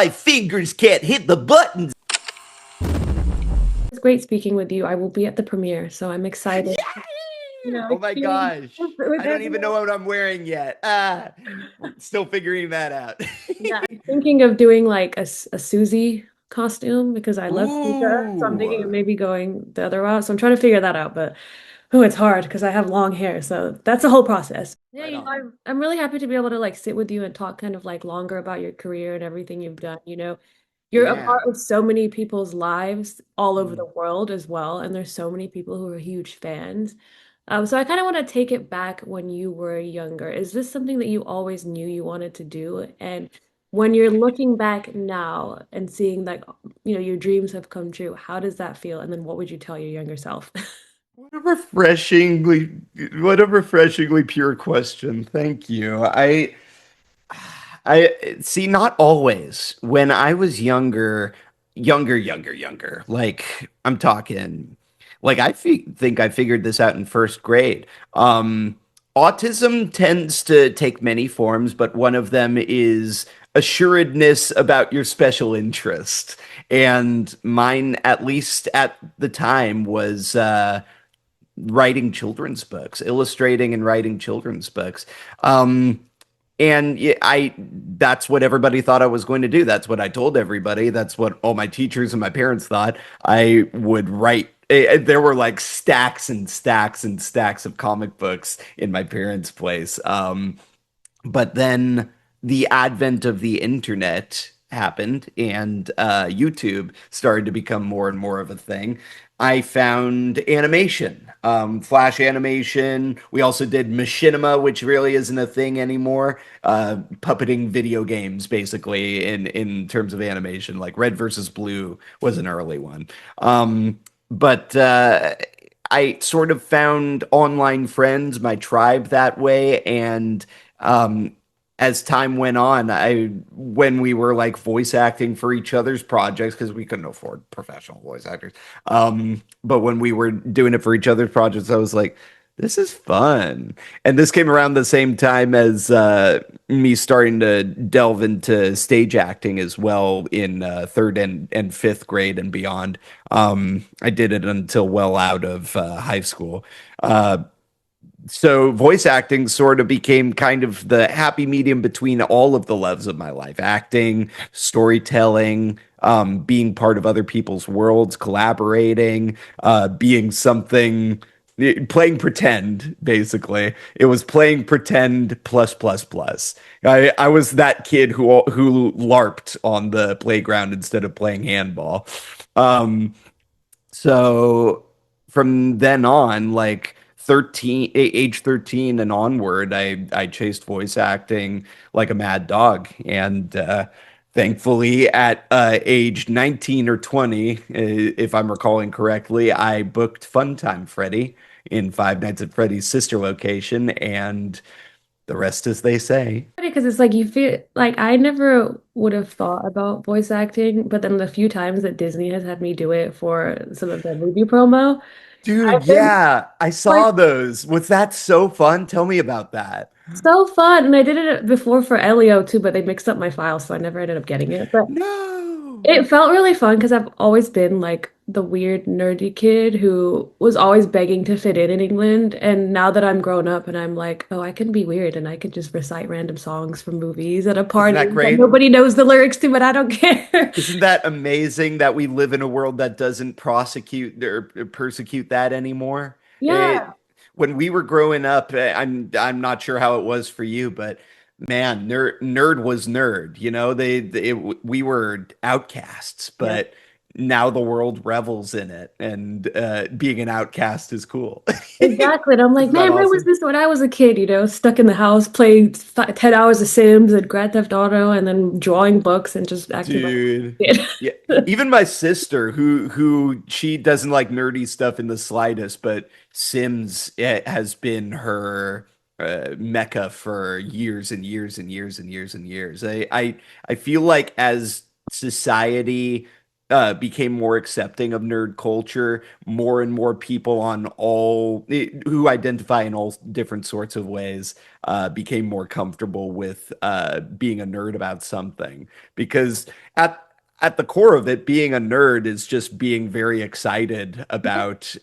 My fingers can't hit the buttons. It's great speaking with you. I will be at the premiere, so I'm excited. Oh my Experience gosh. with I don't even know everyone. what I'm wearing yet. Still figuring that out. Yeah, I'm thinking of doing like a Susie costume because I love Suga. So I'm thinking of Ooh. maybe going the other route. So I'm trying to figure that out, but oh, it's hard because I have long hair. So that's a whole process. Yeah, Right on. I'm really happy to be able to like sit with you and talk kind of like longer about your career and everything you've done. You're a part Yeah. of so many people's lives all over Mm. the world as well, and there's so many people who are huge fans. So I kind of want to take it back when you were younger. Is this something that you always knew you wanted to do? And when you're looking back now and seeing that, your dreams have come true, how does that feel? And then what would you tell your younger self? What a refreshingly, what a refreshingly pure question. Thank you. I see, not always. When I was younger, like I'm talking, like think I figured this out in first grade. Autism tends to take many forms, but one of them is assuredness about your special interest. And mine, at least at the time, was writing children's books, illustrating and writing children's books. Um, and that's what everybody thought I was going to do. That's what I told everybody. That's what all my teachers and my parents thought I would write. There were like stacks and stacks and stacks of comic books in my parents' place. But then the advent of the internet happened and YouTube started to become more and more of a thing. I found animation, Flash animation. We also did machinima, which really isn't a thing anymore. Puppeting video games, basically, in terms of animation. Like Red versus Blue was an early one. But I sort of found online friends, my tribe that way, and um, as time went on, when we were like voice acting for each other's projects because we couldn't afford professional voice actors. But when we were doing it for each other's projects, I was like, this is fun. And this came around the same time as me starting to delve into stage acting as well in third and fifth grade and beyond. I did it until well out of high school. So voice acting sort of became kind of the happy medium between all of the loves of my life: acting, storytelling, being part of other people's worlds, collaborating, being something, playing pretend. Basically, it was playing pretend plus plus plus. I was that kid who larped on the playground instead of playing handball. um so from then on, like age 13 and onward, I chased voice acting like a mad dog. And thankfully, at age 19 or 20, if I'm recalling correctly, I booked Funtime Freddy in Five Nights at Freddy's sister location, and the rest, as they say. Because it's like you feel like I never would have thought about voice acting, but then the few times that Disney has had me do it for some of their movie promo, Dude, I've been yeah, I like saw those. Was that so fun? Tell me about that. so fun. And I did it before for Elio too, but they mixed up my files, so I never ended up getting it. But No. it felt really fun because I've always been like the weird nerdy kid who was always begging to fit in England. And now that I'm grown up and I'm like, oh, I can be weird and I can just recite random songs from movies at a Isn't party that that great? nobody knows the lyrics to, but I don't care. Isn't that amazing that we live in a world that doesn't prosecute or persecute that anymore? Yeah, When we were growing up, I'm not sure how it was for you, but man, nerd was nerd. We were outcasts, yeah, but now the world revels in it, and being an outcast is cool. exactly. And I'm like, Isn't that man, where was awesome? this when I was a kid? Stuck in the house playing 10 hours of Sims and Grand Theft Auto and then drawing books and just acting like Dude. a Yeah. kid. Even my sister, who she doesn't like nerdy stuff in the slightest, but Sims has been her mecca for years and years and years and years and years. I feel like as society became more accepting of nerd culture. More and more people on all who identify in all different sorts of ways became more comfortable with being a nerd about something. Because at the core of it, being a nerd is just being very excited about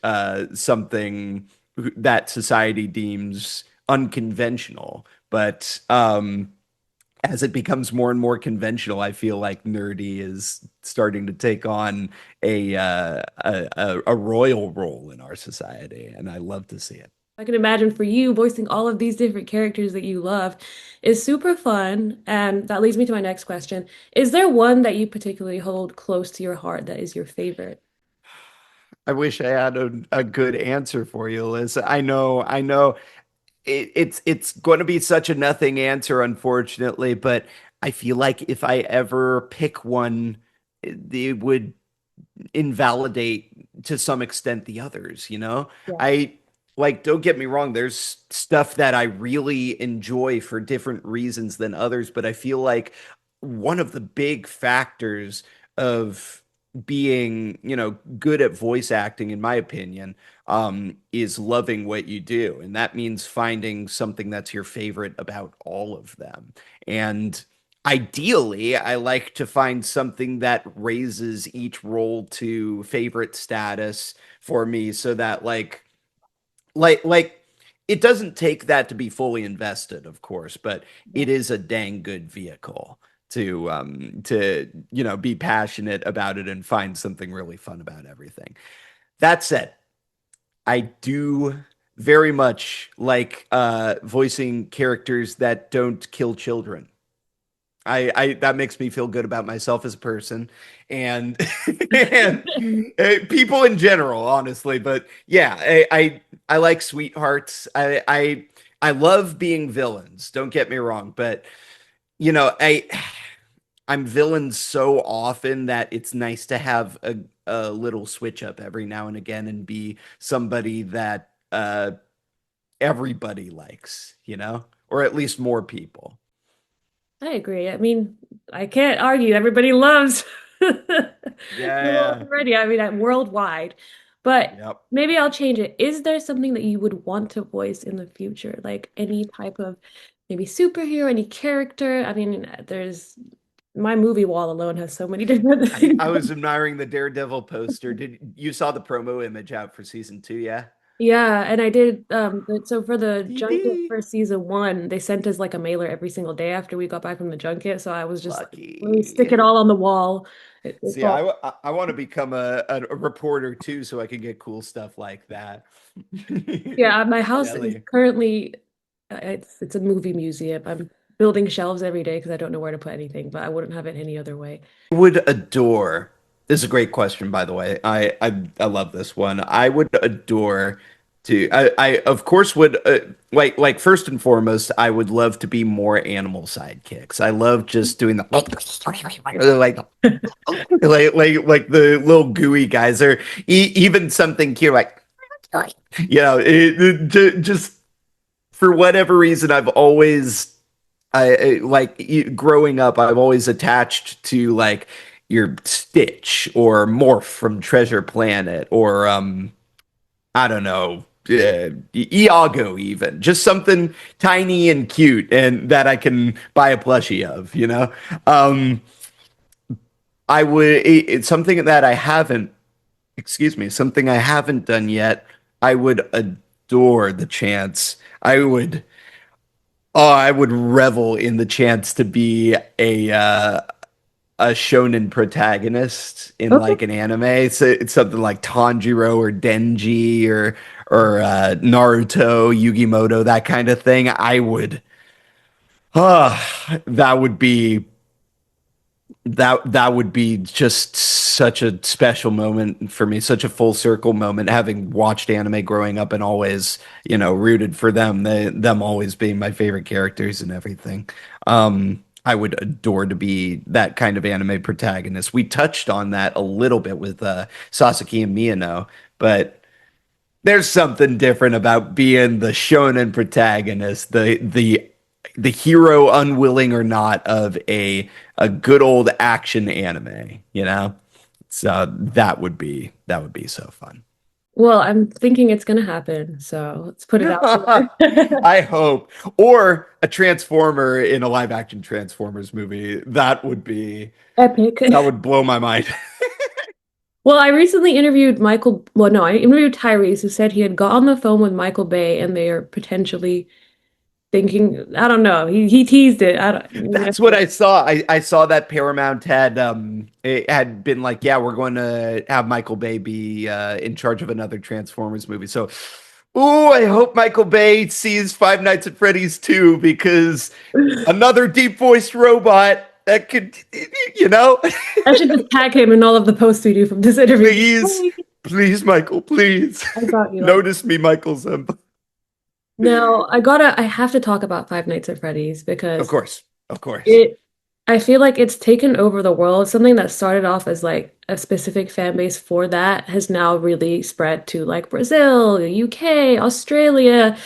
something that society deems unconventional. But as it becomes more and more conventional, I feel like nerdy is starting to take on a royal role in our society, and I love to see it. I can imagine for you voicing all of these different characters that you love is super fun. And that leads me to my next question. Is there one that you particularly hold close to your heart that is your favorite? I wish I had a good answer for you, Liz. I know it's going to be such a nothing answer, unfortunately, but I feel like if I ever pick one, it would invalidate to some extent the others, you know? Yeah. I like, don't get me wrong, there's stuff that I really enjoy for different reasons than others, but I feel like one of the big factors of being, good at voice acting, in my opinion, is loving what you do. And that means finding something that's your favorite about all of them. And ideally, I like to find something that raises each role to favorite status for me so that like it doesn't take that to be fully invested, of course, but it is a dang good vehicle to be passionate about it and find something really fun about everything. That said, I do very much like voicing characters that don't kill children. I that makes me feel good about myself as a person and and people in general, honestly. But yeah, I like sweethearts. I love being villains. Don't get me wrong, but you know, I'm villains so often that it's nice to have a little switch up every now and again and be somebody that everybody likes, or at least more people. I agree. I mean, I can't argue. Everybody loves Toy Yeah. Freddy. I mean, worldwide. But Yep. maybe I'll change it. Is there something that you would want to voice in the future? Like any type of maybe superhero, any character? I mean, there's my movie wall alone has so many different things. I was admiring the Daredevil poster. Did you saw the promo image out for season 2? Yeah. Yeah, and I did so for the junket DD. for season one, they sent us like a mailer every single day after we got back from the junket. So I was just like, let me stick Lucky. it all on the wall. It's See, all I want to become a reporter too, so I can get cool stuff like that. yeah, my house Tell is you. currently it's a movie museum. I'm building shelves every day because I don't know where to put anything, but I wouldn't have it any other way. Would adore. This is a great question, by the way. I love this one. I would adore to. I of course would like first and foremost. I would love to be more animal sidekicks. I love just doing the like the little gooey guys, or even something cute like just for whatever reason I've always growing up, I've always attached to like your Stitch or Morph from Treasure Planet or I don't know, Iago even just something tiny and cute and that I can buy a plushie of, I would it's something that I haven't, excuse me, something I haven't done yet. I would adore the chance. I would revel in the chance to be a shonen protagonist in Okay. like an anime. So it's something like Tanjiro or Denji or Naruto, Yugimoto, that kind of thing. That would be that would be just such a special moment for me, such a full circle moment, having watched anime growing up and always, rooted for them, them always being my favorite characters and everything. I would adore to be that kind of anime protagonist. We touched on that a little bit with Sasaki and Miyano, but there's something different about being the shonen protagonist, the hero, unwilling or not, of a good old action anime, you know? So that would be so fun. Well, I'm thinking it's gonna happen, so let's put it out there. I hope. Or a Transformer in a live action Transformers movie. Epic. That would blow my mind. Well, I recently interviewed Michael. Well, no, I interviewed Tyrese, who said he had got on the phone with Michael Bay, and they are potentially thinking. I don't know. He teased it. I don't. Maybe That's that's what I saw. I saw that Paramount had it had been like, yeah, we're going to have Michael Bay be in charge of another Transformers movie. So, ooh, I hope Michael Bay sees Five Nights at Freddy's 2 because another deep voiced robot that could, you know, I should just tag him in all of the posts we do from this interview. please, Hey, please, Michael, please I got you. notice me, Michael Zemba. Now, I have to talk about Five Nights at Freddy's Of because course, of course. it, I feel like it's taken over the world. Something that started off as like a specific fan base for that has now really spread to like Brazil, the UK, Australia,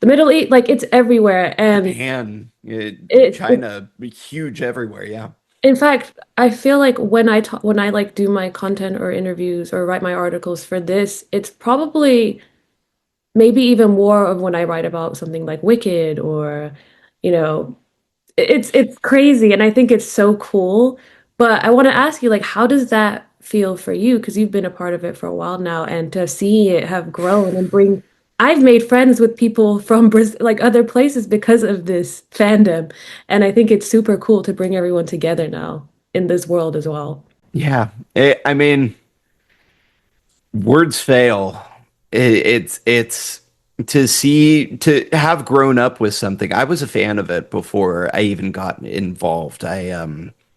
the Middle East, like it's everywhere. And Japan, it China, huge everywhere. Yeah. in fact, I feel like when I like do my content or interviews or write my articles for this, it's probably maybe even more of when I write about something like Wicked or, you know, it's crazy and I think it's so cool. But I want to ask you, like, how does that feel for you? Because you've been a part of it for a while now, and to see it have grown and bring, I've made friends with people from Brazil, like other places because of this fandom, and I think it's super cool to bring everyone together now in this world as well. Yeah. I mean, words fail. It's to have grown up with something. I was a fan of it before I even got involved. I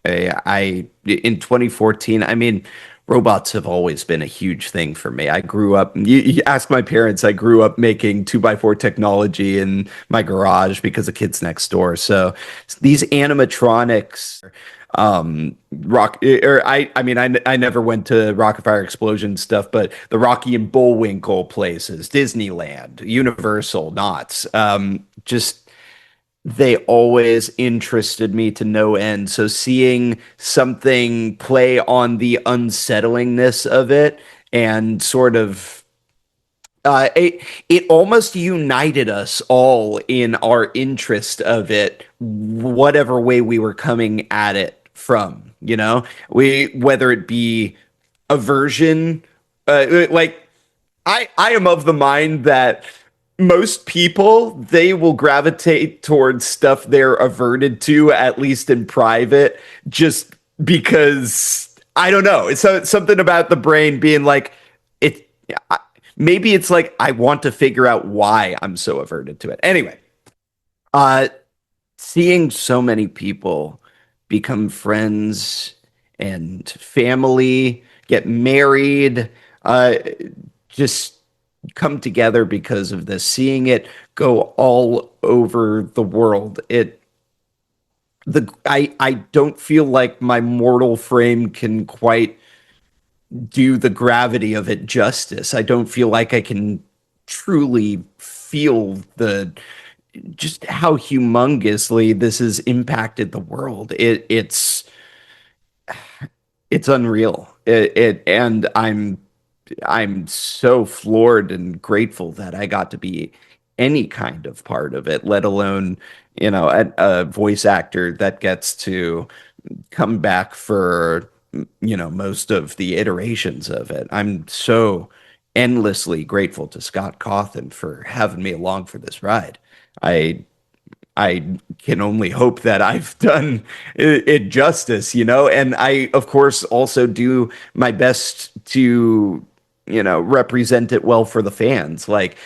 in 2014. I mean, robots have always been a huge thing for me. I grew up. You ask my parents. I grew up making two by four technology in my garage because of kids next door. So these animatronics rock or I mean I never went to Rocket Fire Explosion stuff, but the Rocky and Bullwinkle places, Disneyland, Universal, Knott's, just they always interested me to no end. So seeing something play on the unsettlingness of it and sort of it almost united us all in our interest of it, whatever way we were coming at it from, you know, we whether it be aversion, like I am of the mind that most people they will gravitate towards stuff they're averted to, at least in private, just because I don't know. It's something about the brain being like it. Maybe it's like I want to figure out why I'm so averted to it. Anyway, uh, seeing so many people become friends and family, get married, just come together because of this, seeing it go all over the world. I don't feel like my mortal frame can quite do the gravity of it justice. I don't feel like I can truly feel the just how humongously this has impacted the world. It's unreal. And I'm so floored and grateful that I got to be any kind of part of it, let alone, you know, a voice actor that gets to come back for, you know, most of the iterations of it. I'm so endlessly grateful to Scott Cawthon for having me along for this ride. I I can only hope that I've done it justice, you know, and I, of course, also do my best to, you know, represent it well for the fans, like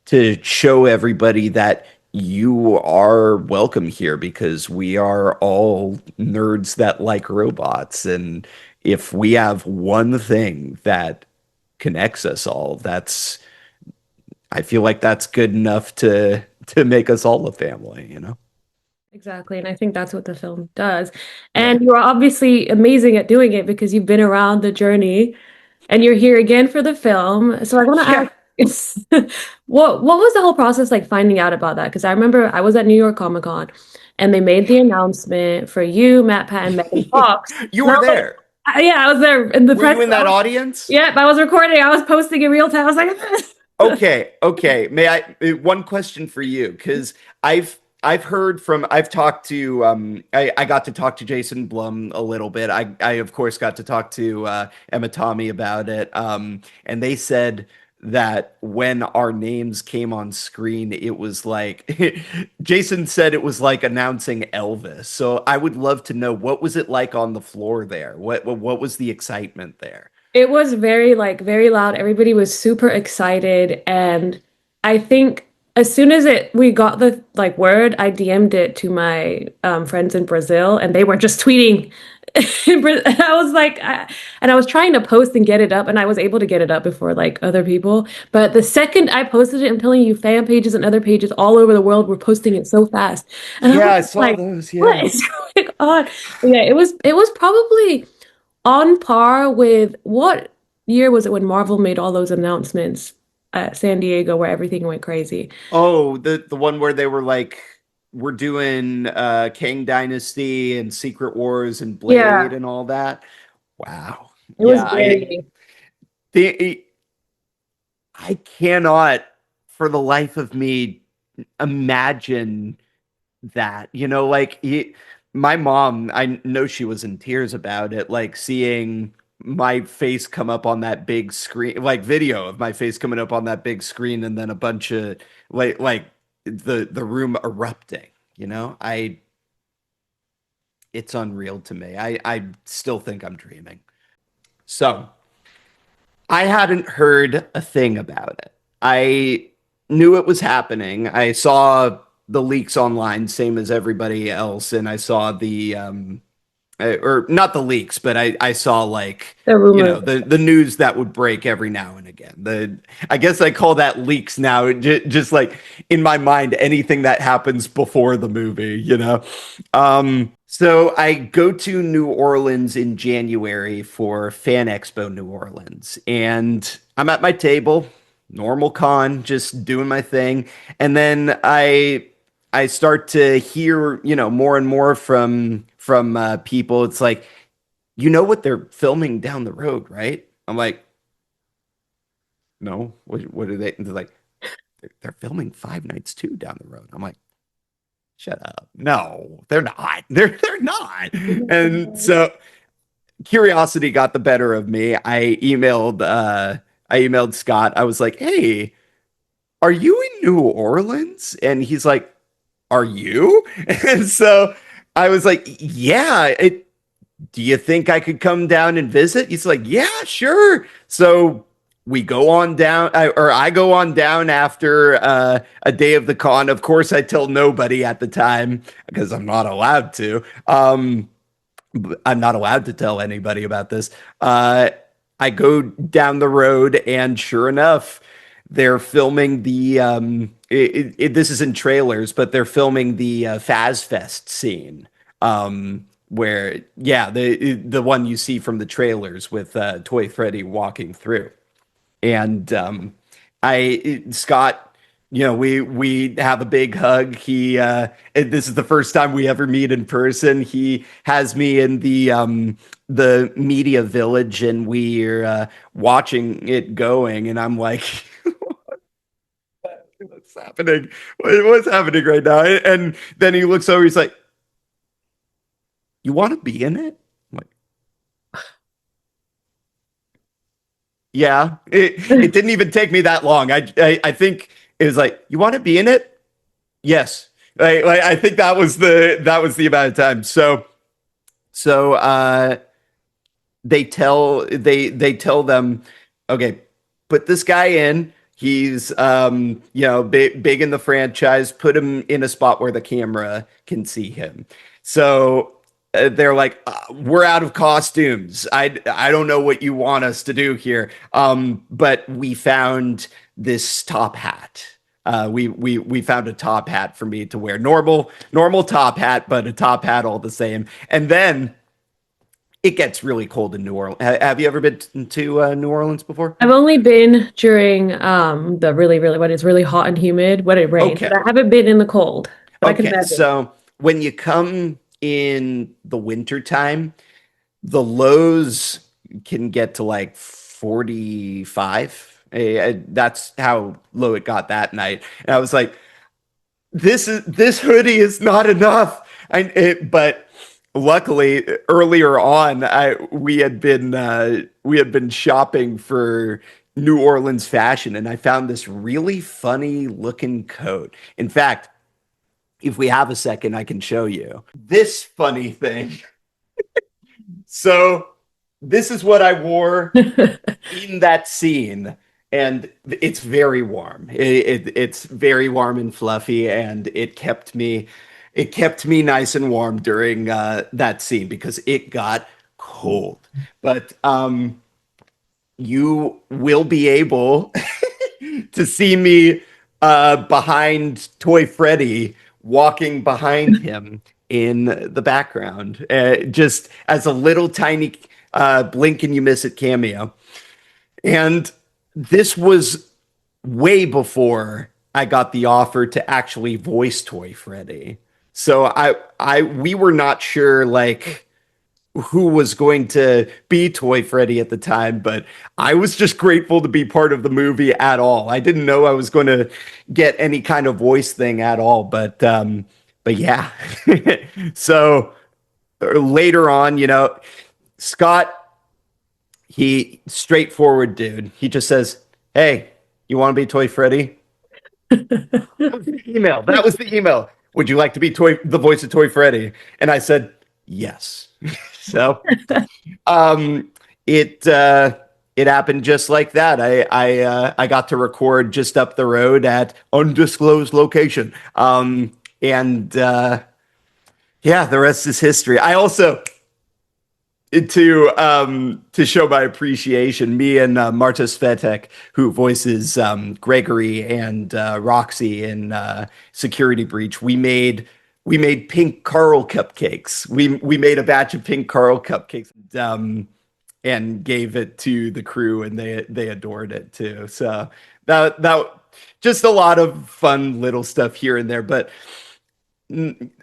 to show everybody that you are welcome here because we are all nerds that like robots. And if we have one thing that connects us all, I feel like that's good enough to make us all a family, you know? Exactly, and I think that's what the film does. Yeah. And you are obviously amazing at doing it because you've been around the journey and you're here again for the film. So I want Yeah. to ask, what was the whole process like finding out about that? Because I remember I was at New York Comic Con and they made the announcement for you, Matt Pat, and Megan Fox. You And I were was like, there. Yeah, I was there in the Were press. you in that audience? Yep, I was recording. I was posting in real time. I was like, Okay, okay. May I one question for you because I've heard from I've talked to I got to talk to Jason Blum a little bit. I of course got to talk to Emma Tommy about it. And they said that when our names came on screen, it was like Jason said it was like announcing Elvis. So I would love to know what was it like on the floor there? What was the excitement there? it was very like very loud. Everybody was super excited, and I think as soon as it we got the like word, I DM'd it to my friends in Brazil, and they were just tweeting. And I was like, and I was trying to post and get it up, and I was able to get it up before like other people. But the second I posted it, I'm telling you, fan pages and other pages all over the world were posting it so fast, and I Yeah, was I saw like, those. what Yeah. is going on? But yeah, it was probably on par with what year was it when Marvel made all those announcements at San Diego where everything went crazy? Oh, the one where they were like, we're doing Kang Dynasty and Secret Wars and Blade Yeah, and all that. Wow. it was Yeah, very. the I cannot for the life of me imagine that. Like my mom, I know she was in tears about it, like seeing my face come up on that big screen, like video of my face coming up on that big screen, and then a bunch of like the room erupting. I it's unreal to me. I still think I'm dreaming. So I hadn't heard a thing about it. I knew it was happening. I saw the leaks online, same as everybody else, and I saw or not the leaks, but I saw like The rumors. the news that would break every now and again. I guess I call that leaks now. Just like in my mind, anything that happens before the movie. So I go to New Orleans in January for Fan Expo New Orleans, and I'm at my table, normal con, just doing my thing, and then I start to hear, more and more from people. It's like, what they're filming down the road, right? I'm like, no, what are they? And they're like, they're filming Five Nights 2 down the road. I'm like, shut up. No, they're not. They're not. And so curiosity got the better of me. I emailed Scott. I was like, hey, are you in New Orleans? And he's like, are you? And so I was like, yeah, do you think I could come down and visit? He's like, yeah, sure. So we go on down, or I go on down after a day of the con. Of course, I tell nobody at the time because I'm not allowed to. I'm not allowed to tell anybody about this. I go down the road, and sure enough, they're filming this is in trailers, but they're filming the Faz Fest scene. Where, yeah, the one you see from the trailers with Toy Freddy walking through. And Scott, we have a big hug. This is the first time we ever meet in person. He has me in the media village, and we're watching it going, and I'm like, what's happening? What's happening right now? And then he looks over, he's like, you want to be in it? I'm like, yeah, it didn't even take me that long. I think it was like, you want to be in it? Yes. I think that was the amount of time. So they tell them, okay, put this guy in. He's big in the franchise. Put him in a spot where the camera can see him. So they're like, we're out of costumes. I don't know what you want us to do here. But we found this top hat. We found a top hat for me to wear. Normal top hat, but a top hat all the same. And then it gets really cold in New Orleans. Have you ever been to New Orleans before? I've only been during the really, really when it's really hot and humid when it rains, but Okay. I haven't been in the cold. But I can Okay. imagine. So when you come in the winter time, The lows can get to like 45. That's how low it got that night. And I was like, this hoodie is not enough. But luckily earlier on, I we had been shopping for New Orleans fashion, and I found this really funny looking coat. In fact, if we have a second, I can show you this funny thing. So this is what I wore in that scene, and it's very warm. It's very warm and fluffy, and it kept me nice and warm during that scene because it got cold. But you will be able to see me behind Toy Freddy, walking behind him in the background, just as a little tiny blink and you miss it cameo. And this was way before I got the offer to actually voice Toy Freddy. So we were not sure like who was going to be Toy Freddy at the time, but I was just grateful to be part of the movie at all. I didn't know I was going to get any kind of voice thing at all, but yeah. So later on, Scott, he straightforward dude. He just says, "Hey, you want to be Toy Freddy?" That was the email. That was the email. Would you like to be the voice of Toy Freddy? And I said, yes. So um, it happened just like that. I got to record just up the road at undisclosed location. And yeah, the rest is history. I also to show my appreciation, me and Marta Svetek, who voices Gregory and Roxy in Security Breach, we made pink Carl cupcakes. We made a batch of pink Carl cupcakes, and gave it to the crew, and they adored it too. So that just a lot of fun little stuff here and there, but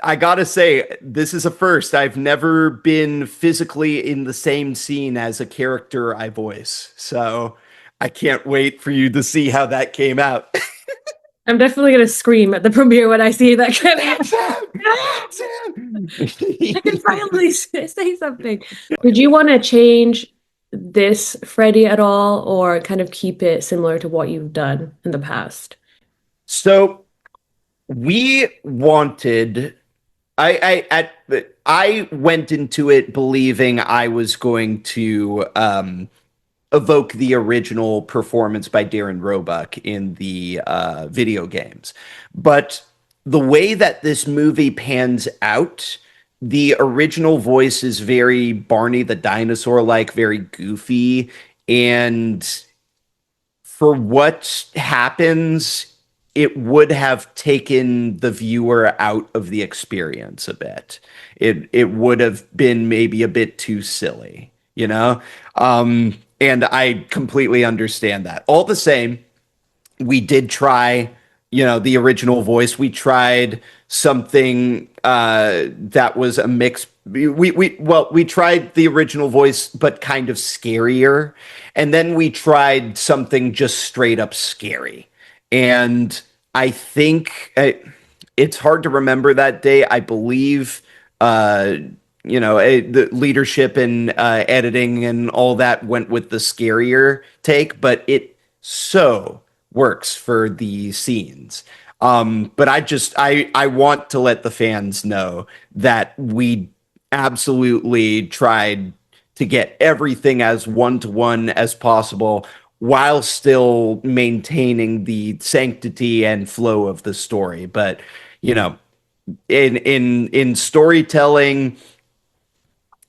I gotta say, this is a first. I've never been physically in the same scene as a character I voice. So I can't wait for you to see how that came out. I'm definitely gonna scream at the premiere when I see that kind I can finally say something. Did you want to change this Freddy at all, or kind of keep it similar to what you've done in the past? So we wanted I went into it believing I was going to evoke the original performance by Darren Roebuck in the video games. But the way that this movie pans out, the original voice is very Barney the dinosaur like, very goofy. And for what happens, it would have taken the viewer out of the experience a bit. It would have been maybe a bit too silly, you know? And I completely understand that. All the same, we did try, the original voice. We tried something that was a mix. We tried the original voice, but kind of scarier, and then we tried something just straight up scary. And I think it's hard to remember that day. I believe, the leadership and editing and all that went with the scarier take, but it so works for the scenes. But I want to let the fans know that we absolutely tried to get everything as one to one as possible while still maintaining the sanctity and flow of the story. But you know, in storytelling,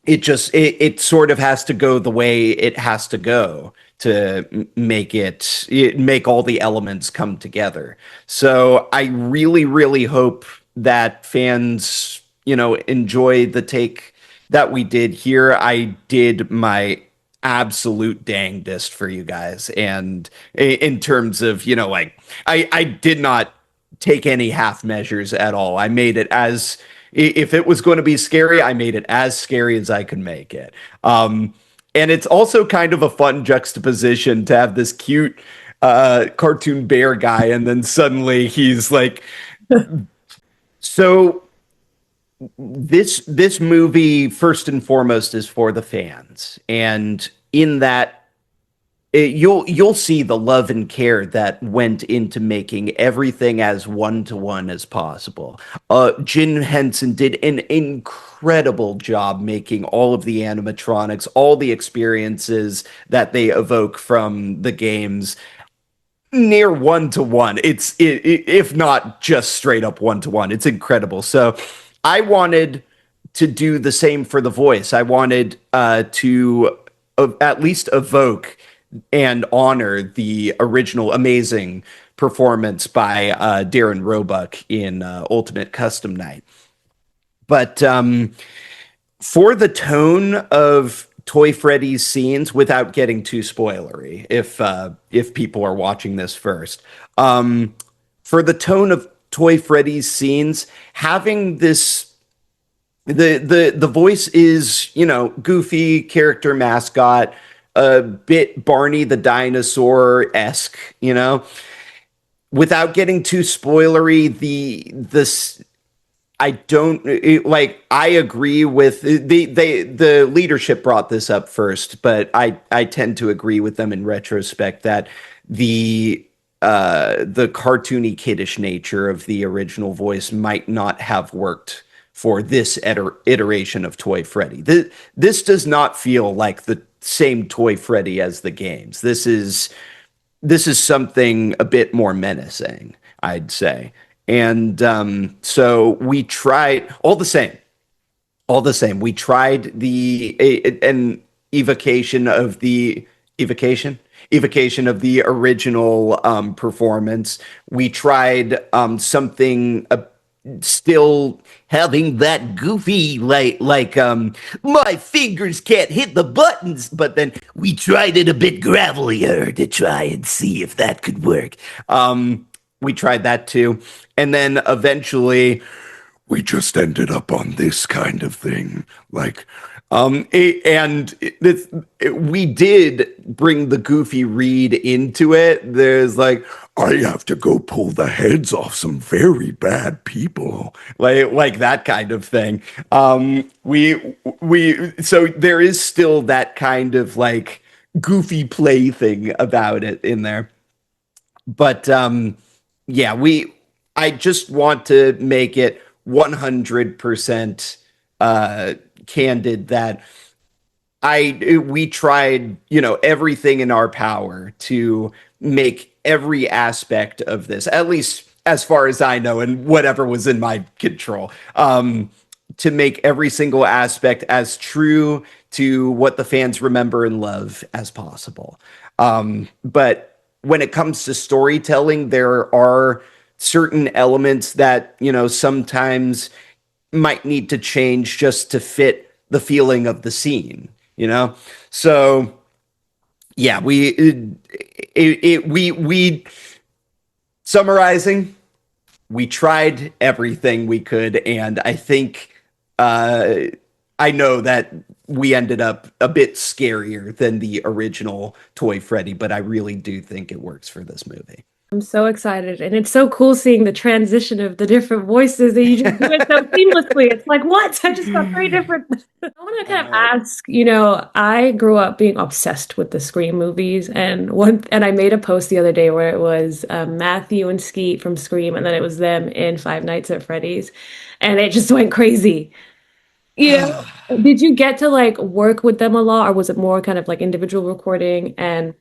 it sort of has to go the way it has to go to make all the elements come together. So I really hope that fans, enjoy the take that we did here. I did my absolute dangdest for you guys, and in terms of, like, I did not take any half measures at all. I made it as If it was going to be scary, I made it as scary as I could make it. And it's also kind of a fun juxtaposition to have this cute cartoon bear guy, and then suddenly he's like, so this movie first and foremost is for the fans, and in that you'll see the love and care that went into making everything as one to one as possible. Jim Henson did an incredible job making all of the animatronics, all the experiences that they evoke from the games near one to one. If not just straight up one to one. It's incredible. So I wanted to do the same for the voice. I wanted to at least evoke and honor the original amazing performance by Darren Roebuck in Ultimate Custom Night. But for the tone of Toy Freddy's scenes, without getting too spoilery, if people are watching this first, for the tone of Toy Freddy's scenes, having this the voice is, goofy character mascot, a bit Barney the dinosaur-esque, without getting too spoilery, I agree with the leadership brought this up first, but I tend to agree with them in retrospect that the cartoony kiddish nature of the original voice might not have worked for this iteration of Toy Freddy. This does not feel like the same Toy Freddy as the games. This is something a bit more menacing, I'd say. And so we tried all the same. We tried an evocation of the original performance. We tried something still having that goofy my fingers can't hit the buttons, but then we tried it a bit gravelier to try and see if that could work. We tried that too, and then eventually we just ended up on this kind of thing. We did bring the goofy read into it. There's I have to go pull the heads off some very bad people, like that kind of thing. So there is still that kind of goofy play thing about it in there. But yeah, I just want to make it 100% candid that we tried, everything in our power to make every aspect of this, at least as far as I know, and whatever was in my control, to make every single aspect as true to what the fans remember and love as possible. But when it comes to storytelling, there are certain elements that, sometimes might need to change just to fit the feeling of the scene, So yeah, we summarizing, we tried everything we could, and I think I know that we ended up a bit scarier than the original Toy Freddy, but I really do think it works for this movie. I'm so excited, and it's so cool seeing the transition of the different voices that you just do it so seamlessly. It's like, what? I just got three different. I want to I kind of know. ask, I grew up being obsessed with the Scream movies, and I made a post the other day where it was Matthew and Skeet from Scream, and then it was them in Five Nights at Freddy's, and it just went crazy. Did you get to work with them a lot, or was it more kind of like individual recording? And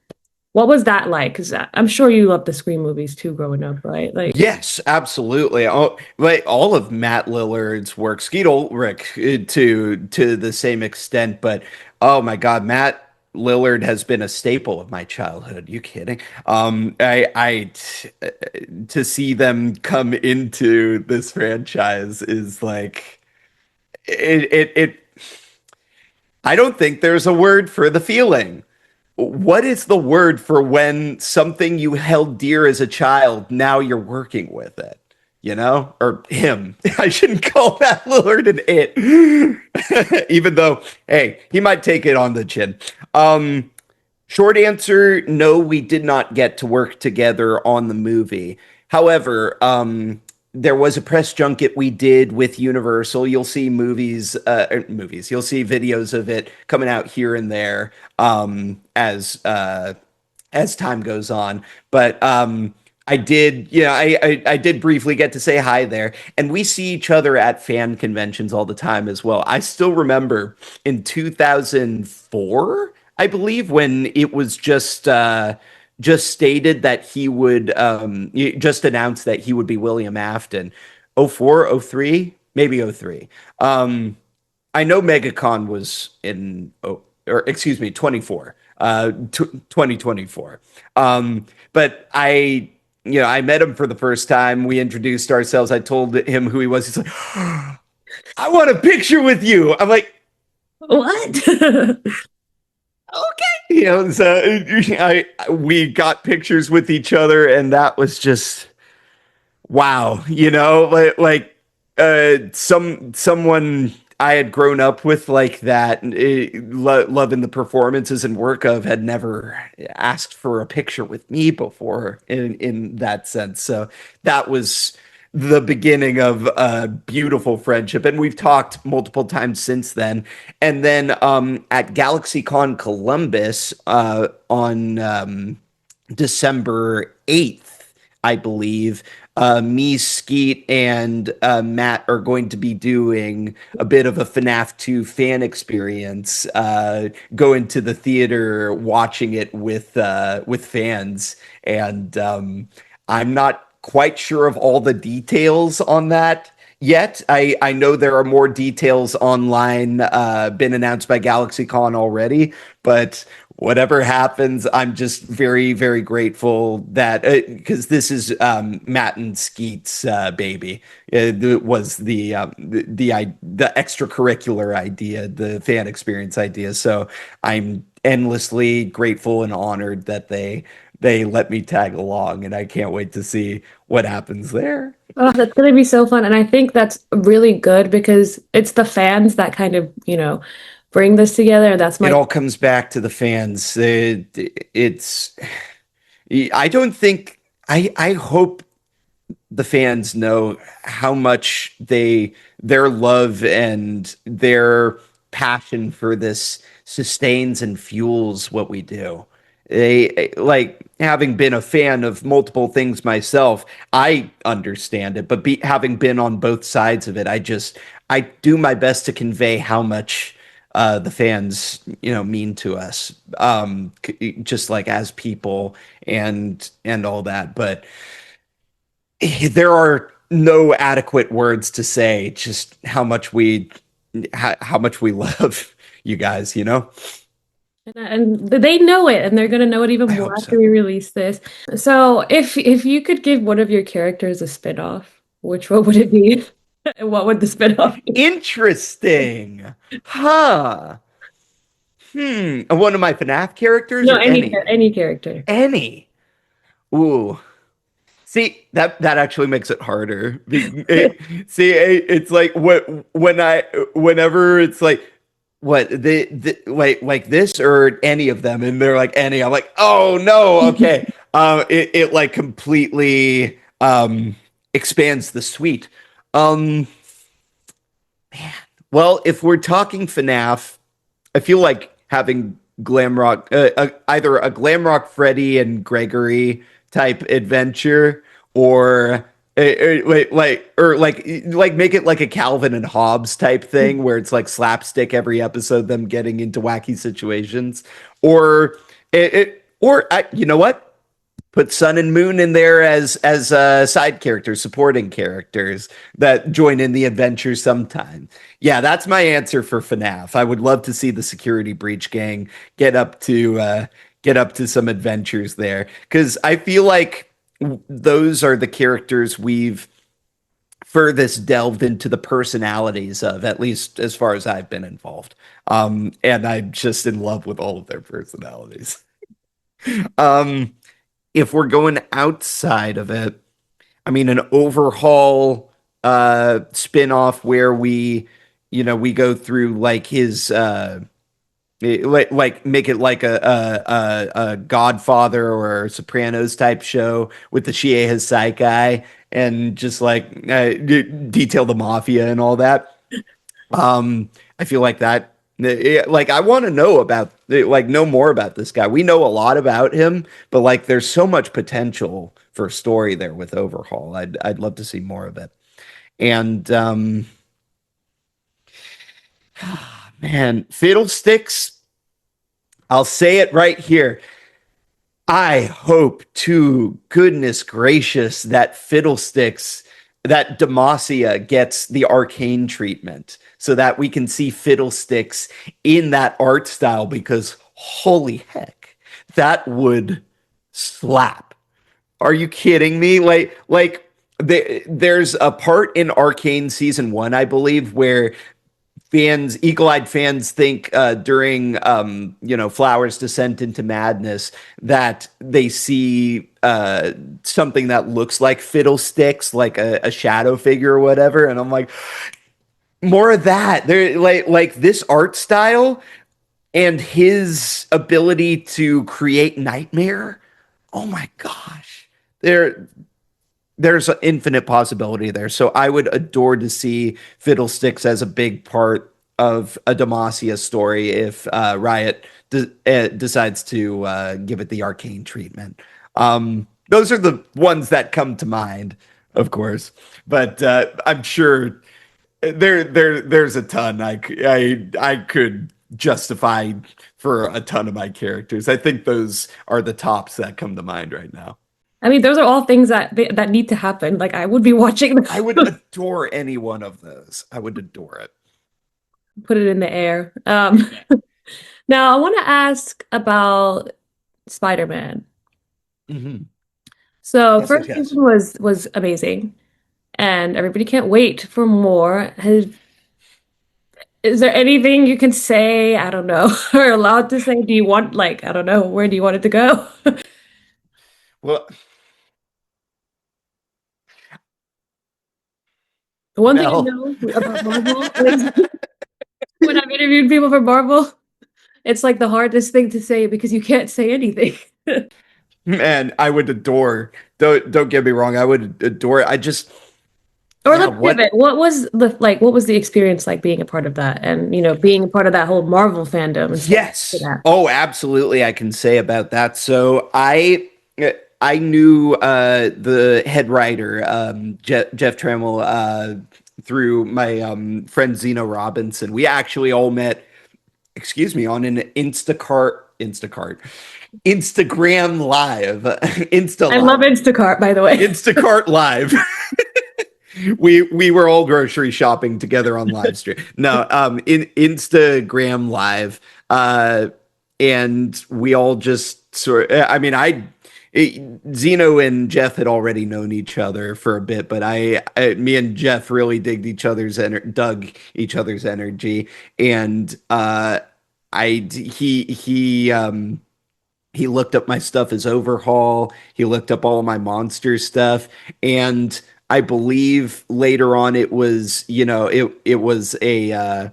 what was that like? Because I'm sure you loved the Scream movies too growing up, right? Yes, absolutely. Oh, like all of Matt Lillard's work, Skeet Ulrich to the same extent, but oh my God, Matt Lillard has been a staple of my childhood. You kidding? To see them come into this franchise is it. I don't think there's a word for the feeling. What is the word for when something you held dear as a child, now you're working with it? you know, or him. I shouldn't call that Lillard an it, even though, hey, he might take it on the chin. Um, Short answer, no, we did not get to work together on the movie. However, there was a press junket we did with Universal. You'll see movies. You'll see videos of it coming out here and there as time goes on. But I did, I did briefly get to say hi there, and we see each other at fan conventions all the time as well. I still remember in 2004, I believe, when it was just stated that he would just announced that he would be William Afton. Oh 04, oh 03, maybe oh 03. I know MegaCon was in, oh, or excuse me, 24, 2024. But I met him for the first time. We introduced ourselves. I told him who he was. He's like, I want a picture with you. I'm like, What? okay. So we got pictures with each other, and that was just wow, someone I had grown up with like that, loving the performances and work of, had never asked for a picture with me before in that sense. So that was the beginning of a beautiful friendship, and we've talked multiple times since then. And then at GalaxyCon Columbus on December 8th, I believe. Me, Skeet, and Matt are going to be doing a bit of a FNAF 2 fan experience, going to the theater, watching it with fans, and I'm not quite sure of all the details on that yet. I know there are more details online, been announced by GalaxyCon already, but whatever happens, I'm just very, very grateful that because this is Matt and Skeet's baby. It was the extracurricular idea, the fan experience idea. So I'm endlessly grateful and honored that they let me tag along, and I can't wait to see what happens there. Oh, that's gonna be so fun. And I think that's really good because it's the fans that kind of, bring this together. That's It my all comes back to the fans. It's I don't think I hope the fans know how much their love and their passion for this sustains and fuels what we do. Like, having been a fan of multiple things myself, I understand it, but having been on both sides of it, I do my best to convey how much the fans mean to us, just like as people and all that. But there are no adequate words to say just how much we love you guys. and they know it and they're gonna know it even I more hope after so. we release this. So if you could give one of your characters a spin-off, which one would it be? And what would the spin-off be? Interesting. Huh. One of my FNAF characters, No, or any? any character. Any. Ooh. See, that actually makes it harder. It's like whenever it's like what like this or any of them, and they're like any. I'm like, oh no, okay. It like completely expands the suite. Um, well, if we're talking FNAF, I feel like having either a Glamrock Freddy and Gregory type adventure, or like make it like a Calvin and Hobbes type thing where it's like slapstick every episode, them getting into wacky situations, or you know what? Put Sun and Moon in there as side characters, supporting characters that join in the adventure sometime. Yeah, that's my answer for FNAF. I would love to see the Security Breach gang get up to some adventures there, because I feel like those are the characters we've furthest delved into the personalities of, at least as far as I've been involved. And I'm just in love with all of their personalities. Um, if we're going outside of it, I mean, an overhaul spin-off where we go through like his like make it like a Godfather or Sopranos type show with the Shie Hassaikai and just like detail the mafia and all that. I feel like that like I want to know about like know more about this guy. We know a lot about him, but like there's so much potential for story there with Overhaul. I'd love to see more of it. And man, Fiddlesticks, I'll say it right here. I hope to goodness gracious that Fiddlesticks, that Demacia gets the arcane treatment so that we can see Fiddlesticks in that art style because holy heck, that would slap. Are you kidding me? There's a part in Arcane season one, I believe, where eagle-eyed fans think during Flower's descent into madness that they see something that looks like Fiddlesticks, like a shadow figure or whatever, and I'm like, more of that. They're like this art style and his ability to create nightmare. Oh my gosh, there's an infinite possibility there. So I would adore to see Fiddlesticks as a big part of a Demacia story if Riot decides to give it the arcane treatment. Those are the ones that come to mind, of course, but I'm sure there's a ton I could justify for a ton of my characters. I think those are the tops that come to mind right now. I mean, those are all things that need to happen. Like I would be watching I them. would adore any one of those. I would adore it. Put it in the air. Now I want to ask about Spider-Man. Hmm. So Yes, yes, first yes. season was amazing, and everybody can't wait for more. Is there anything you can say? I don't know, or allowed to say? Do you want like I don't know, where do you want it to go? Well, The one thing I Mel, know about Marvel is when I've interviewed people for Marvel, it's like the hardest thing to say because you can't say anything. man, I would adore. Don't get me wrong. I would adore it. I just, Or yeah. let's What? pivot. What was the experience like being a part of that and being a part of that whole Marvel fandom and stuff like Yes. that? Oh, absolutely. I can say about that. So I knew the head writer, Jeff Trammell, through my friend Zeno Robinson. We actually all met, excuse me, on an Instagram Live, Insta I love Live, Instacart, by the way. Instacart Live. We were all grocery shopping together on live stream. No, in Instagram Live, and we all just I mean, Zeno and Jeff had already known each other for a bit, but me and Jeff really dug each other's energy, and I he looked up my stuff as Overhaul. He looked up all my monster stuff, and I believe later on it was, it was a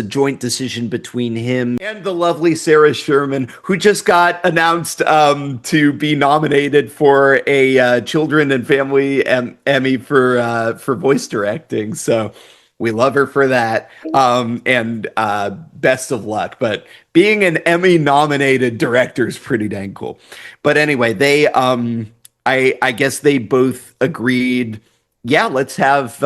joint decision between him and the lovely Sarah Sherman, who just got announced to be nominated for a Children and Family Emmy for voice directing. So we love her for that. And best of luck. But being an Emmy nominated director is pretty dang cool. But anyway, I guess they both agreed, yeah, let's have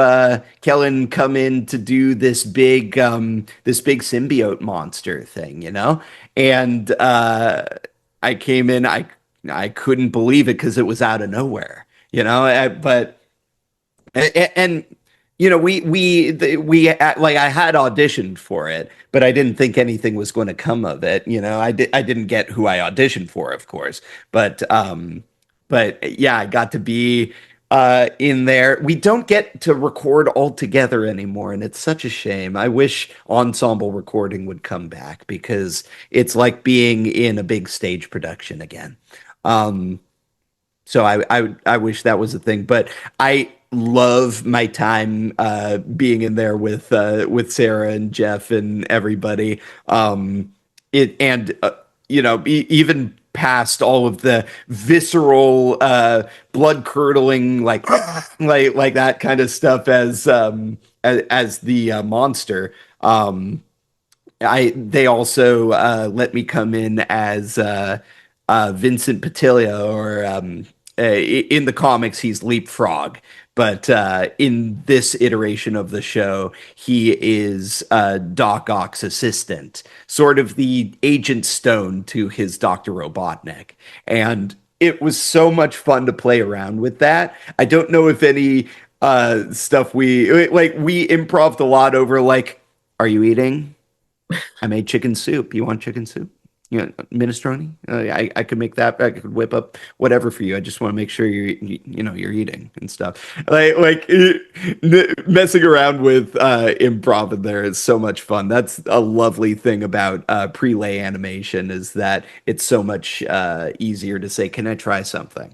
Kellen come in to do this big symbiote monster thing, you know? And I came in, I couldn't believe it because it was out of nowhere, you know? But and like I had auditioned for it, but I didn't think anything was going to come of it. I didn't get who I auditioned for, of course, but yeah, I got to be in there. We don't get to record all together anymore, and it's such a shame. I wish ensemble recording would come back because it's like being in a big stage production again. Um, So I wish that was a thing, but I love my time being in there with Sarah and Jeff and everybody. It and even past all of the visceral, blood curdling, like that kind of stuff as the monster. I they also let me come in as Vincent Patillo, or in the comics he's Leapfrog, but in this iteration of the show he is Doc Ock's assistant, sort of the Agent Stone to his Dr. Robotnik, and it was so much fun to play around with that. I don't know if any stuff we improved a lot over like, are you eating? I made chicken soup. You want chicken soup? Minestrone. I could make that. I could whip up whatever for you. I just want to make sure you're eating and stuff. Messing around with improv in there is so much fun. That's a lovely thing about prelay animation, is that it's so much easier to say, "Can I try something?"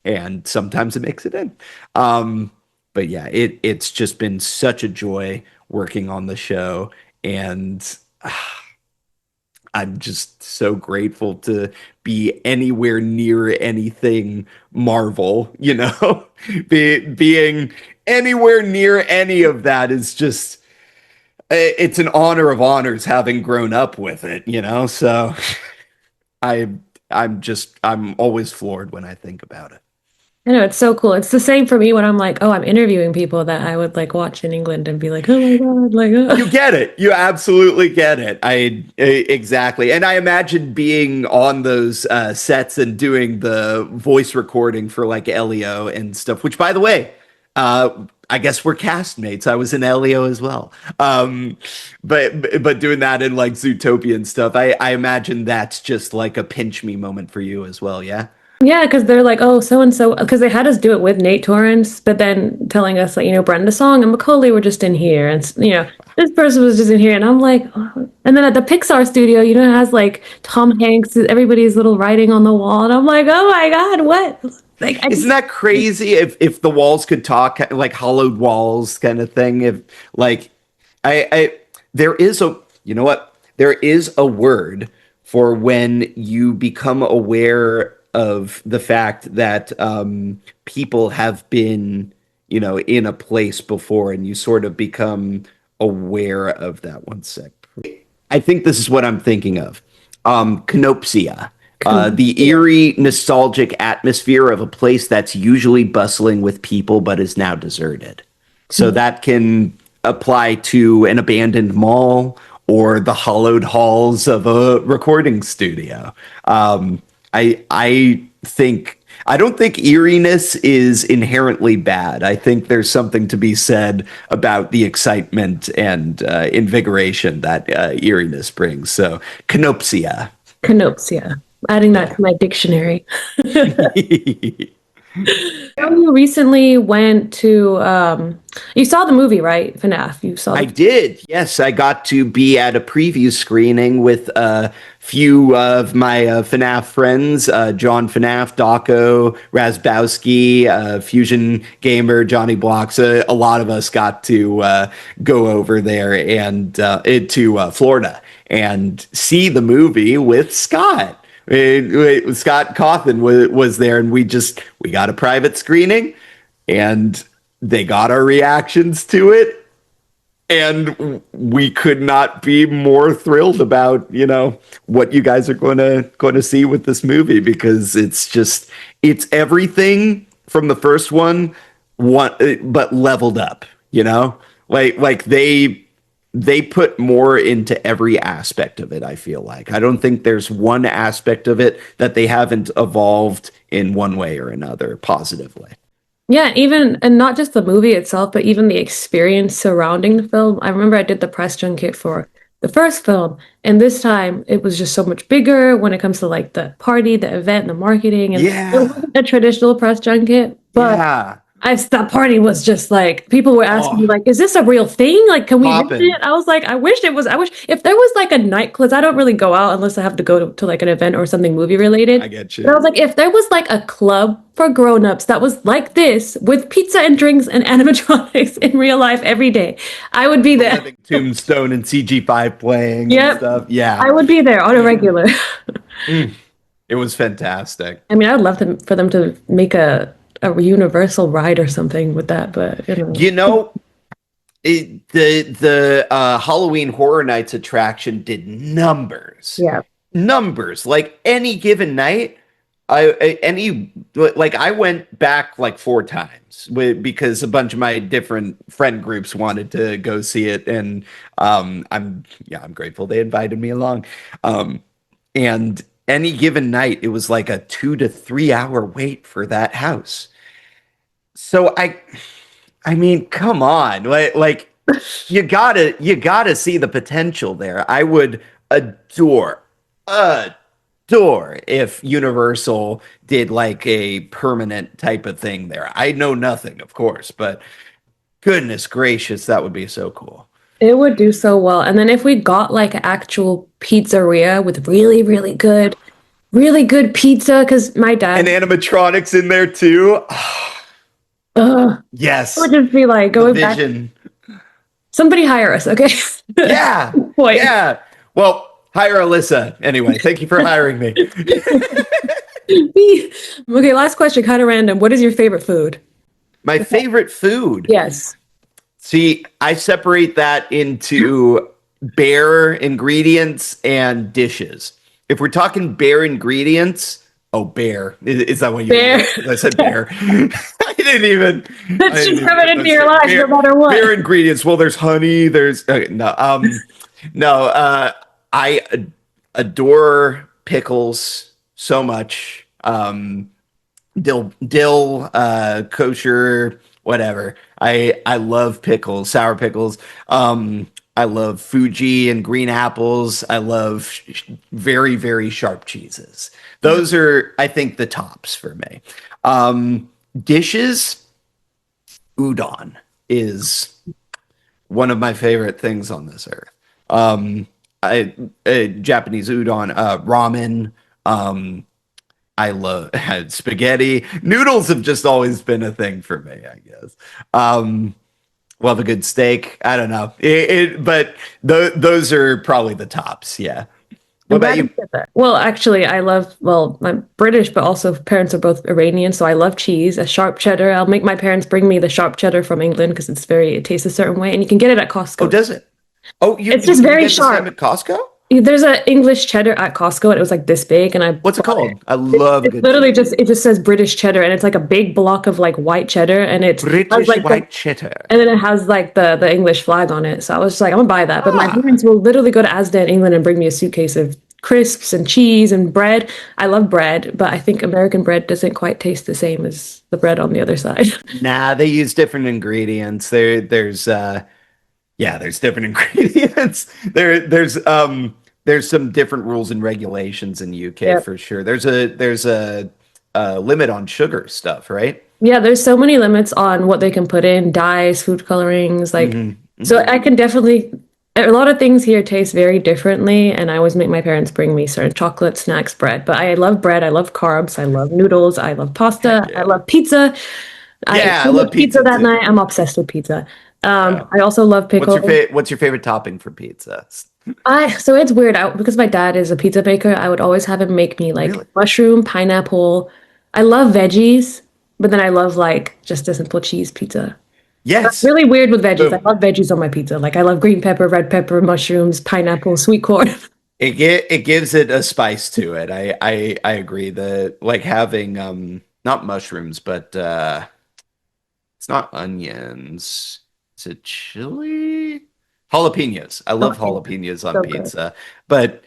And sometimes it makes it in. But yeah, it's just been such a joy working on the show, and I'm just so grateful to be anywhere near anything Marvel, being anywhere near any of that is just, it's an honor of honors having grown up with it. So I I'm always floored when I think about it. I know it's so cool. It's the same for me when I'm like, oh, I'm interviewing people that I would like watch in England and be like, oh my God, like, You get it. You absolutely get it. Exactly. And I imagine being on those sets and doing the voice recording for like Elio and stuff, which by the way, I guess we're castmates. I was in Elio as well. But doing that in like Zootopia and stuff, I imagine that's just like a pinch me moment for you as well. Yeah. yeah, because they're like, oh, so and so, because they had us do it with Nate Torrance, but then telling us like, Brenda Song and Macaulay were just in here, and this person was just in here, and I'm like, oh. And then at the Pixar studio, it has like Tom Hanks, everybody's little writing on the wall, and I'm like, oh my God, what? Like, I Isn't just that crazy? If the walls could talk, like hollowed walls kind of thing. If like I there is a you know what? There is a word for when you become aware of the fact that people have been, in a place before, and you sort of become aware of that. One sec. I think this is what I'm thinking of. Canopsia, the couldn't. eerie, nostalgic atmosphere of a place that's usually bustling with people but is now deserted. So that can apply to an abandoned mall or the hollowed halls of a recording studio. I think I don't think eeriness is inherently bad. I think there's something to be said about the excitement and invigoration that eeriness brings. So, canopsia. Canopsia. Adding that Yeah. to my dictionary. You recently went to you saw the movie, right? FNAF. You saw I the did. Yes, I got to be at a preview screening with a few of my FNAF friends, John FNAF, Daco, Razbowski, Fusion Gamer, Johnny Blocks. A lot of us got to go over there and to Florida and see the movie with Scott. Scott Cawthon was there, and we got a private screening, and they got our reactions to it, and we could not be more thrilled about what you guys are going to see with this movie, because it's everything from the first one, but leveled up. Like they put more into every aspect of it. I feel like I don't think there's one aspect of it that they haven't evolved in one way or another positively. Yeah, even and not just the movie itself, but even the experience surrounding the film. I remember I did the press junket for the first film, and this time it was just so much bigger when it comes to like the party, the event, the marketing, and it Yeah. wasn't a traditional press junket, but Yeah. that party was just like people were asking me Oh, like, "Is this a real thing? Like, can we visit popping. it?" I was like, "I wish it was. I wish if there was like a night because I don't really go out unless I have to go to like an event or something movie I related." get But I you. was like, if there was like a club for grown-ups that was like this with pizza and drinks and animatronics in real life every day, I would be The there. living tombstone and CG5 playing and Yep, stuff. Yeah. I would be there on a regular. Mm. It was fantastic. I mean, I would love for them to make a universal ride or something with that, but you know, You know, the Halloween Horror Nights attraction did numbers, yeah. numbers. Like any given night, any like I went back like four times because a bunch of my different friend groups wanted to go see it, and I'm grateful they invited me along. And any given night, it was like a 2 to 3 hour wait for that house. So I mean, come on. Like you gotta see the potential there. I would adore, adore if Universal did like a permanent type of thing there. I know nothing, of course, but goodness gracious, that would be so cool. It would do so well. And then if we got like an actual pizzeria with really good pizza, because my And dad, animatronics in there too. it would Yes, just be like the going back. vision. Somebody hire us, okay? Yeah, Point. yeah. Well, hire Alyssa anyway. Thank you for hiring me. Okay, last question, kind of random. What is your favorite food? My favorite food. Yes. See, I separate that into bare ingredients and dishes. If we're talking bare ingredients, oh, bare. Is that what you Bear. meant? I said bare. I That's didn't just even coming put into those your two. life no Bare, matter what. bare ingredients. Well, there's honey. There's no. No. I adore pickles so much. Dill, kosher, whatever. I love pickles, sour pickles. I love Fuji and green apples. I love very, very sharp cheeses. Those are, I think, the tops for me. Dishes, udon is one of my favorite things on this earth. I Japanese udon, ramen. Um, I love spaghetti. Noodles have just always been a thing for me, I guess. Um, love a good steak. I don't know, but those are probably the tops. Yeah. What I'm about glad you you? said that. Well, actually, I'm British, but also parents are both Iranian, so I love cheese, a sharp cheddar. I'll make my parents bring me the sharp cheddar from England because it tastes a certain way, and you can get it at Oh, Costco. does it? Oh, you It's you just can very get the same sharp. at Costco? There's an English cheddar at Costco, and it was like this big, and I What's it bought it. called? I love It's good literally cheddar. just says British cheddar, and it's like a big block of like white cheddar, and it has British like the white cheddar. and then it has like the English flag on it. So I was just like, I'm gonna buy that. But my Ah, parents will literally go to Asda in England and bring me a suitcase of crisps and cheese and bread. I love bread, but I think American bread doesn't quite taste the same as the bread on the other side. nah, they use different ingredients. There's different ingredients. There's some different rules and regulations in the UK Yeah. for sure. There's a limit on sugar stuff, right? Yeah, there's so many limits on what they can put in, dyes, food colorings, like Hmm. so Hmm. I can definitely a lot of things here taste very differently, and I always make my parents bring me certain chocolate snacks, bread. But I love bread, I love carbs, I love noodles, I love pasta, Heck I yeah. love pizza. I ate Yeah, I so love much pizza pizza that too. night. I'm obsessed with pizza. Yeah. I also love pickles. What's your favorite topping for pizza? I so it's weird out because my dad is a pizza baker. I would always have him make me like Really? mushroom, pineapple. I love veggies, but then I love like just a simple cheese pizza. Yes. Really weird with veggies. I Boom. love veggies on my pizza. Like I love green pepper, red pepper, mushrooms, pineapple, sweet corn. It gives it a spice to it. I agree that like having not mushrooms, but it's not onions. Is it chili? Jalapenos. I Oh, love yeah. jalapenos on So good. pizza, but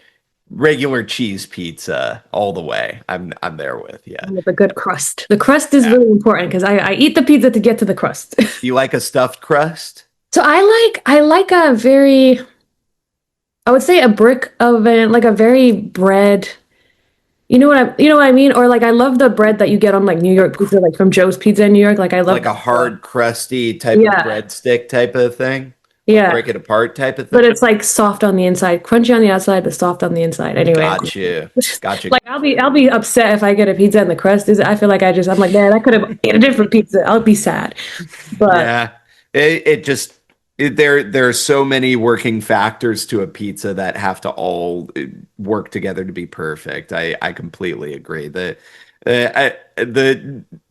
regular cheese pizza all the way. I'm there with you. With a good crust. The crust is Yeah. really important because I eat the pizza to get to the crust. Do you like a stuffed crust? So I like a very I would say a brick oven, like a very bread. You know what I mean? Or like I love the bread that you get on like New York pizza, like from Joe's Pizza in New York. Like I love Like a hard, crusty type of yeah, breadstick type of thing, like yeah. break it apart type of But thing. it's like soft on the inside, crunchy on the outside, but soft on the inside. Anyway, Gotcha, gotcha. like I'll be upset if I get a pizza and the crust is. I feel like I'm like, man, I could have ate a different pizza. I'll be sad. But Yeah, it just there are so many working factors to a pizza that have to all work together to be perfect. I completely agree. The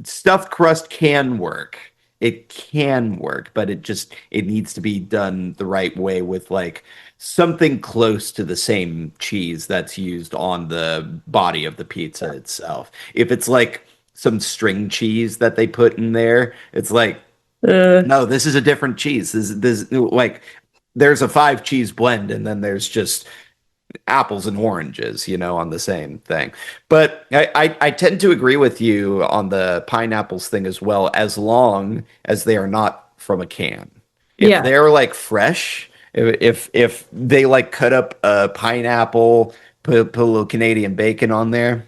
stuffed crust can work. It can work, but it needs to be done the right way with like something close to the same cheese that's used on the body of the pizza itself. If it's like some string cheese that they put in there, it's like uh, no, this is a different cheese. This like there's a five cheese blend and then there's just apples and oranges, on the same thing. But I tend to agree with you on the pineapples thing as well, as long as they are not from a can. If yeah, they're like fresh, if they like cut up a pineapple, put a little Canadian bacon on there,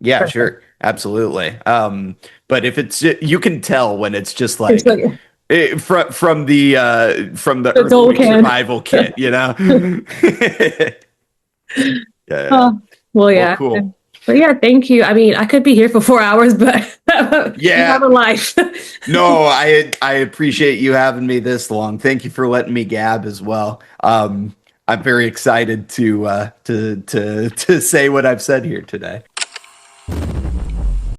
yeah, perfect. sure, absolutely. But if you can tell when it's just It's like like from the it's all earthquake can. survival kit, Yeah. Oh, well, Well, yeah. cool. But yeah, thank you. I mean, I could be here for 4 hours, but you have Yeah. a life. No, I appreciate you having me this long. Thank you for letting me gab as well. I'm very excited to say what I've said here today.